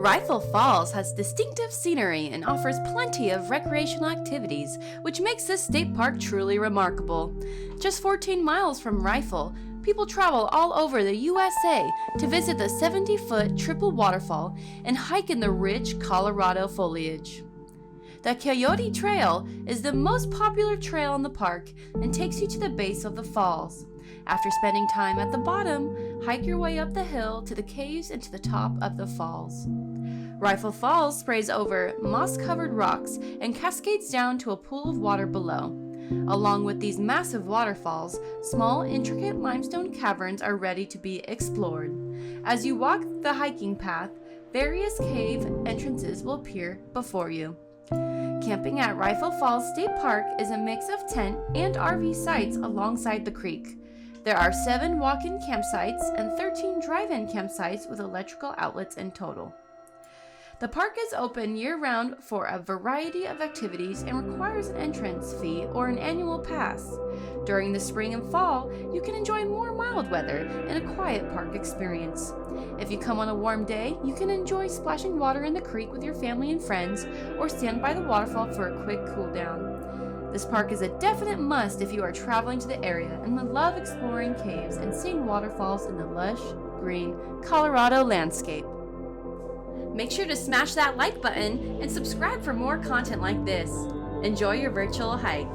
Rifle Falls has distinctive scenery and offers plenty of recreational activities, which makes this state park truly remarkable. Just 14 miles from Rifle, people travel all over the USA to visit the 70-foot triple waterfall and hike in the rich Colorado foliage. The Coyote Trail is the most popular trail in the park and takes you to the base of the falls. After spending time at the bottom, hike your way up the hill to the caves and to the top of the falls. Rifle Falls sprays over moss-covered rocks and cascades down to a pool of water below. Along with these massive waterfalls, small, intricate limestone caverns are ready to be explored. As you walk the hiking path, various cave entrances will appear before you. Camping at Rifle Falls State Park is a mix of tent and RV sites alongside the creek. There are 7 walk-in campsites and 13 drive-in campsites with electrical outlets in total. The park is open year-round for a variety of activities and requires an entrance fee or an annual pass. During the spring and fall, you can enjoy more mild weather and a quiet park experience. If you come on a warm day, you can enjoy splashing water in the creek with your family and friends or stand by the waterfall for a quick cool down. This park is a definite must if you are traveling to the area and would love exploring caves and seeing waterfalls in the lush, green Colorado landscape. Make sure to smash that like button and subscribe for more content like this. Enjoy your virtual hike.